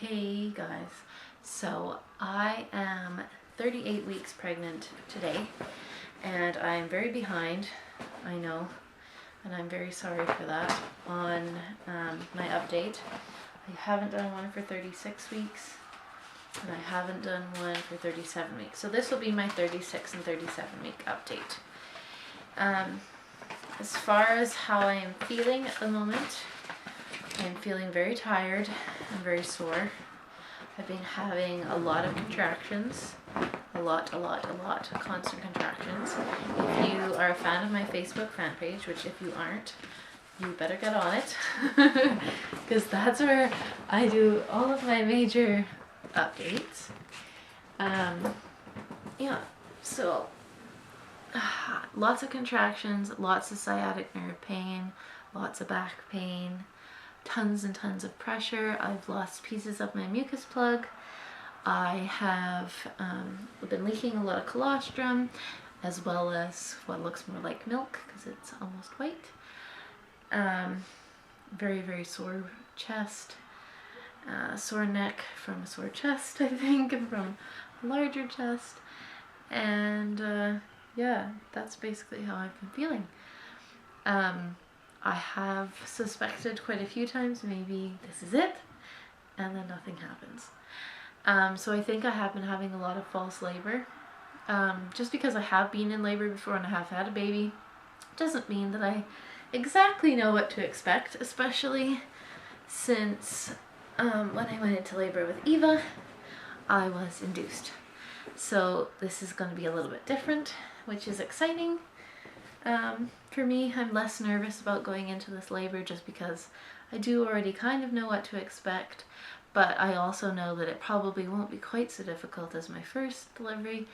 Hey guys, so I am 38 weeks pregnant today and I'm very behind, I know, and I'm very sorry for that, on my update. I haven't done one for 36 weeks and I haven't done one for 37 weeks. So this will be my 36 and 37 week update. As far as how I am feeling at the moment, I'm feeling very tired and very sore. I've been having a lot of contractions, a lot, constant contractions. If you are a fan of my Facebook fan page, which if you aren't, you better get on it, because that's where I do all of my major updates. Yeah, so lots of contractions, lots of sciatic nerve pain, lots of back pain, tons and tons of pressure. I've lost pieces of my mucus plug. I have been leaking a lot of colostrum, as well as what looks more like milk because it's almost white. Very, very sore chest, sore neck from a sore chest, I think, and from a larger chest. And yeah, that's basically how I've been feeling. I have suspected quite a few times maybe this is it, and then nothing happens. So I think I have been having a lot of false labor. Just because I have been in labor before and I have had a baby doesn't mean that I exactly know what to expect, especially since when I went into labor with Eva, I was induced. So this is going to be a little bit different, which is exciting. For me, I'm less nervous about going into this labor just because I do already kind of know what to expect, but I also know that it probably won't be quite so difficult as my first delivery,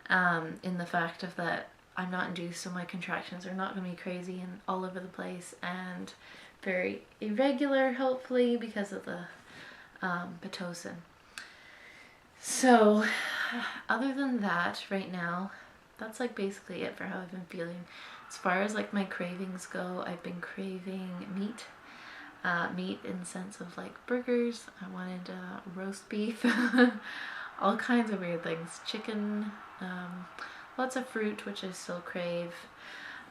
in the fact of that I'm not induced, so my contractions are not going to be crazy and all over the place and very irregular, hopefully, because of the Pitocin. So other than that, right now, that's like basically it for how I've been feeling. As far as like my cravings go, I've been craving meat. Meat in the sense of like burgers. I wanted roast beef, all kinds of weird things. Chicken, lots of fruit, which I still crave.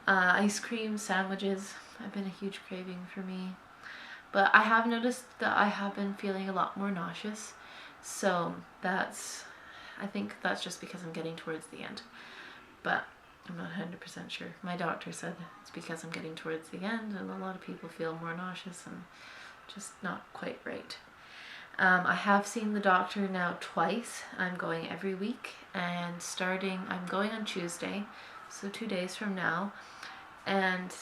Ice cream, sandwiches have been a huge craving for me. But I have noticed that I have been feeling a lot more nauseous. So I think that's just because I'm getting towards the end. But I'm not 100% sure. My doctor said it's because I'm getting towards the end and a lot of people feel more nauseous and just not quite right. I have seen the doctor now twice. I'm going every week, and I'm going on Tuesday, so 2 days from now, and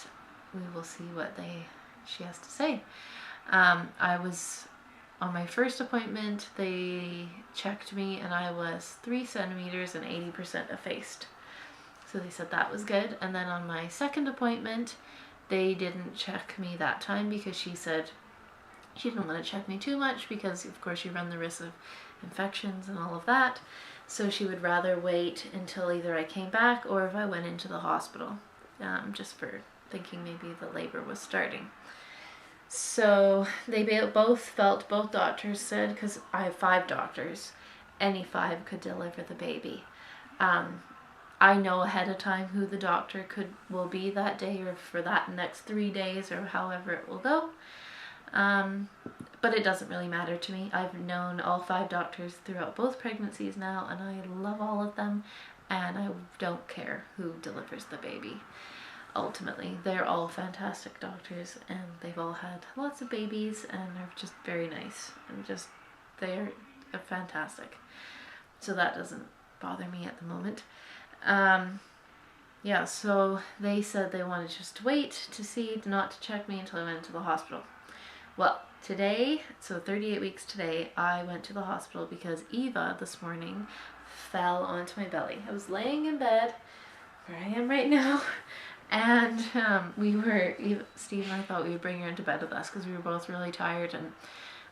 we will see what she has to say. I was on my first appointment, they checked me and I was 3 centimeters and 80% effaced. So they said that was good. And then on my second appointment, they didn't check me that time because she said she didn't want to check me too much because of course you run the risk of infections and all of that. So she would rather wait until either I came back or if I went into the hospital, just for thinking maybe the labor was starting. So both doctors said, because I have 5 doctors, any 5 could deliver the baby. I know ahead of time who the doctor will be that day or for that next 3 days or however it will go. But it doesn't really matter to me. I've known all 5 doctors throughout both pregnancies now, and I love all of them, and I don't care who delivers the baby. Ultimately, they're all fantastic doctors, and they've all had lots of babies and are just very nice, and they're fantastic. So that doesn't bother me at the moment. Yeah, so they said they wanted just to wait to see, not to check me until I went to the hospital. Well, today, so 38 weeks today, I went to the hospital because Eva this morning fell onto my belly. I was laying in bed, where I am right now, and Steve and I thought we would bring her into bed with us because we were both really tired, and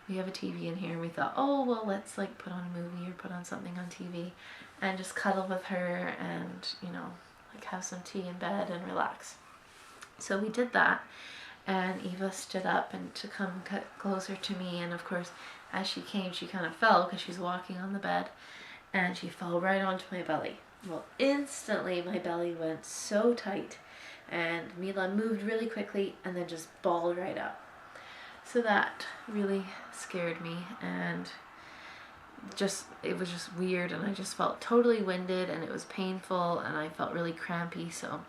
we have a TV in here, and we thought, oh, well, let's like put on a movie or put on something on TV and just cuddle with her and, like have some tea in bed and relax. So we did that, and Eva stood up and to come closer to me, and of course as she came, she kind of fell because she's walking on the bed, and she fell right onto my belly. Well, instantly my belly went so tight, and Mila moved really quickly and then just balled right up. So that really scared me, and it was just weird, and I just felt totally winded, and it was painful, and I felt really crampy, so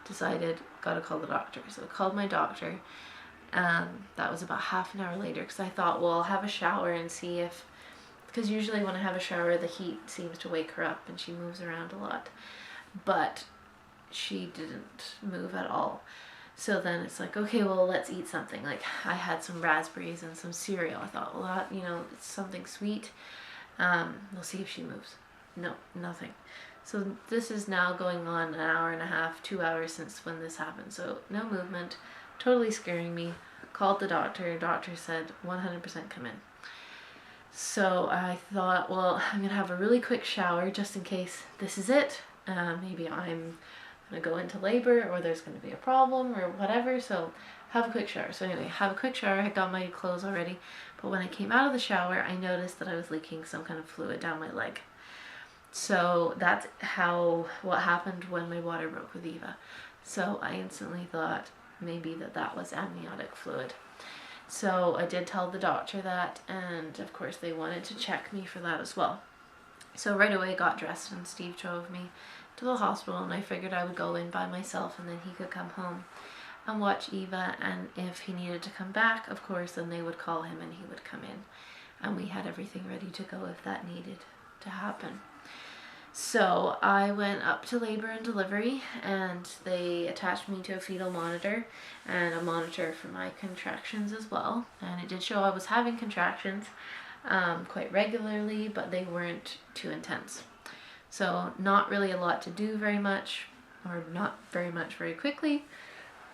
decided gotta call the doctor. So I called my doctor. That was about half an hour later, because I thought, well, I'll have a shower and see if, because usually when I have a shower the heat seems to wake her up and she moves around a lot, but she didn't move at all. So then it's like, okay, well, let's eat something. Like, I had some raspberries and some cereal. I thought, well, that, it's something sweet. We'll see if she moves. No, nothing. So this is now going on an hour and a half, 2 hours since when this happened. So no movement, totally scaring me. Called the doctor. Doctor said 100% come in. So I thought, well, I'm going to have a really quick shower just in case this is it. Maybe I'm going to go into labor, or there's going to be a problem or whatever. So have a quick shower. So anyway, have a quick shower. I got my clothes already. But when I came out of the shower, I noticed that I was leaking some kind of fluid down my leg. So that's what happened when my water broke with Eva. So I instantly thought maybe that was amniotic fluid. So I did tell the doctor that, and of course they wanted to check me for that as well. So right away I got dressed, and Steve drove me to the hospital, and I figured I would go in by myself, and then he could come home and watch Eva, and if he needed to come back, of course, then they would call him and he would come in, and we had everything ready to go if that needed to happen. So I went up to labor and delivery, and they attached me to a fetal monitor and a monitor for my contractions as well. And it did show I was having contractions quite regularly, but they weren't too intense. So not really a lot to do very much, or not very much very quickly,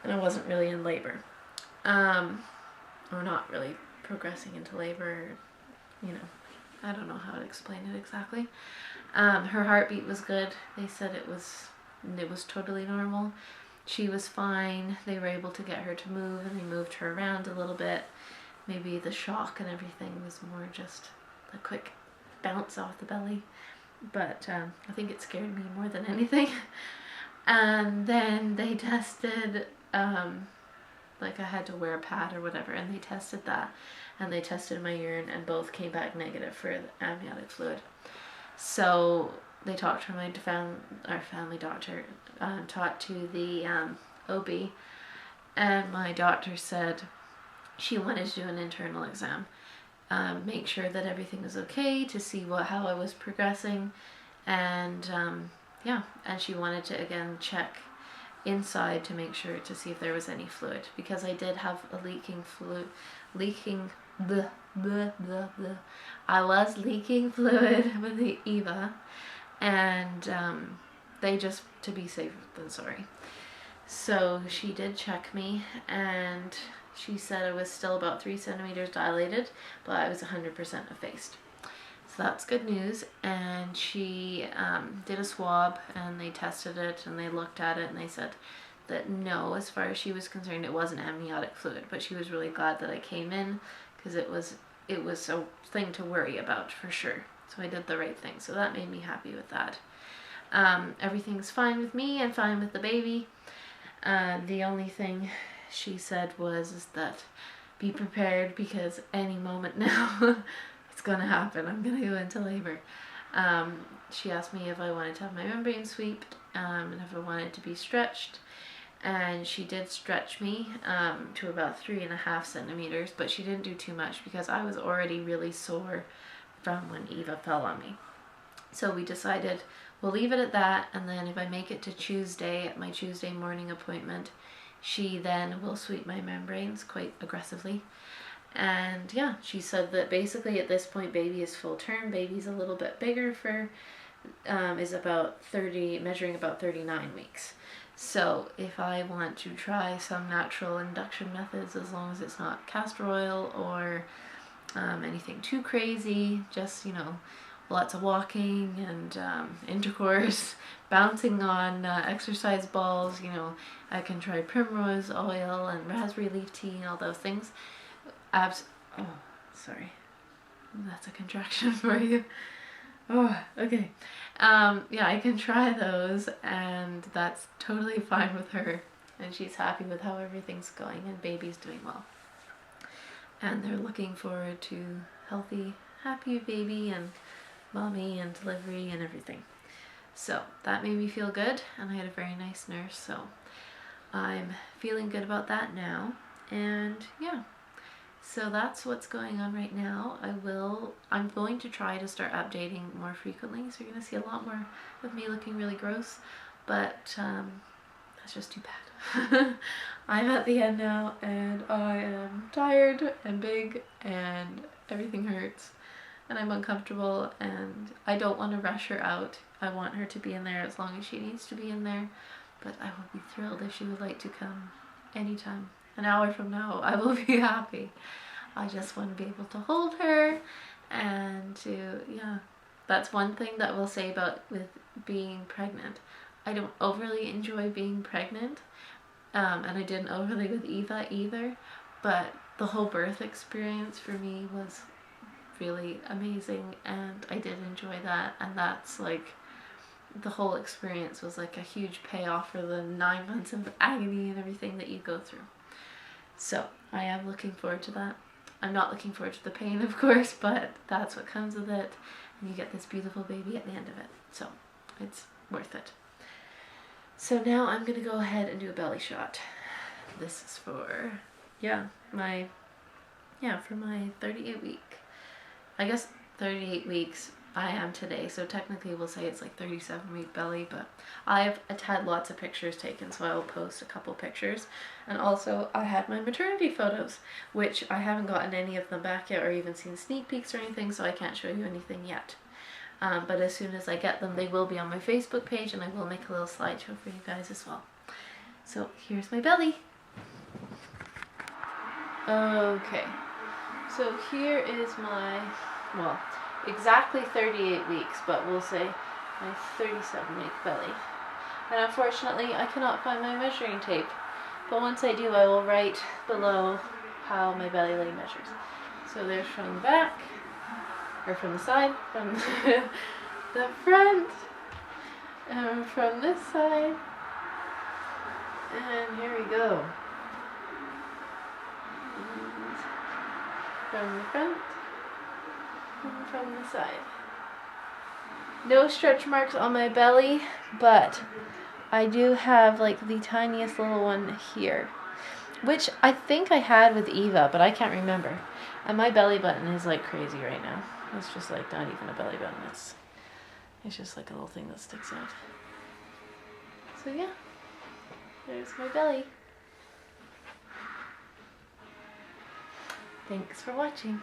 and I wasn't really in labor. Or not really progressing into labor, I don't know how to explain it exactly. Her heartbeat was good. They said it was totally normal. She was fine. They were able to get her to move, and they moved her around a little bit. Maybe the shock and everything was more just a quick bounce off the belly. But I think it scared me more than anything. And then they tested, like I had to wear a pad or whatever, and they tested that. And they tested my urine, and both came back negative for the amniotic fluid. So they talked to our family doctor, talked to the OB, and my doctor said she wanted to do an internal exam, make sure that everything was okay, to see how I was progressing, and and she wanted to again check inside to make sure to see if there was any fluid, because I did have a I was leaking fluid with the Eva, and they just, to be safe than sorry. So she did check me, and she said I was still about 3 centimeters dilated, but I was 100% effaced. So that's good news. And she did a swab, and they tested it, and they looked at it, and they said that no, as far as she was concerned, it wasn't amniotic fluid, but she was really glad that I came in, because it was a thing to worry about for sure. So I did the right thing. So that made me happy with that. Everything's fine with me and fine with the baby. The only thing she said was that be prepared, because any moment now it's gonna happen. I'm gonna go into labor. She asked me if I wanted to have my membrane swept, and if I wanted to be stretched. And she did stretch me to about 3.5 centimeters, but she didn't do too much because I was already really sore from when Eva fell on me. So we decided we'll leave it at that, and then if I make it to Tuesday, at my Tuesday morning appointment, she then will sweep my membranes quite aggressively. And yeah, she said that basically at this point baby is full term. Baby's a little bit bigger is about measuring about 39 weeks. So if I want to try some natural induction methods, as long as it's not castor oil or anything too crazy, just, lots of walking and intercourse, bouncing on exercise balls, I can try primrose oil and raspberry leaf tea and all those things. That's a contraction for you. Oh, okay. Yeah, I can try those, and that's totally fine with her. And she's happy with how everything's going, and baby's doing well. And they're looking forward to healthy, happy baby and mommy and delivery and everything. So that made me feel good, and I had a very nice nurse, so I'm feeling good about that now. And yeah, so that's what's going on right now. I'm going to try to start updating more frequently, so you're going to see a lot more of me looking really gross, but that's just too bad. I'm at the end now, and I am tired and big, and everything hurts, and I'm uncomfortable, and I don't want to rush her out. I want her to be in there as long as she needs to be in there, but I will be thrilled if she would like to come anytime. An hour from now, I will be happy. I just want to be able to hold her, and to, yeah, that's one thing that we'll say about with being pregnant. I don't overly enjoy being pregnant, and I didn't overly with Eva either, but the whole birth experience for me was really amazing, and I did enjoy that, and that's like, the whole experience was like a huge payoff for the 9 months of agony and everything that you go through. So I am looking forward to that. I'm not looking forward to the pain, of course, but that's what comes with it, and you get this beautiful baby at the end of it, so it's worth it. So now I'm gonna go ahead and do a belly shot. This is for, for my 38 week. I guess 38 weeks I am today, so technically we'll say it's like 37 week belly, but I've had lots of pictures taken, so I will post a couple pictures. And also I had my maternity photos, which I haven't gotten any of them back yet or even seen sneak peeks or anything, so I can't show you anything yet. But as soon as I get them, they will be on my Facebook page, and I will make a little slideshow for you guys as well. So here's my belly. Okay, so here is my, well, exactly 38 weeks, but we'll say my 37 week belly. And unfortunately, I cannot find my measuring tape, but once I do, I will write below how my belly lay measures. So there's from the back, or from the side, from the front, and from this side, and here we go. And from the front, and from the side. No stretch marks on my belly, but I do have like the tiniest little one here, which I think I had with Eva, but I can't remember. And my belly button is like crazy right now. It's just like not even a belly button. It's just like a little thing that sticks out. So yeah, there's my belly. Thanks for watching.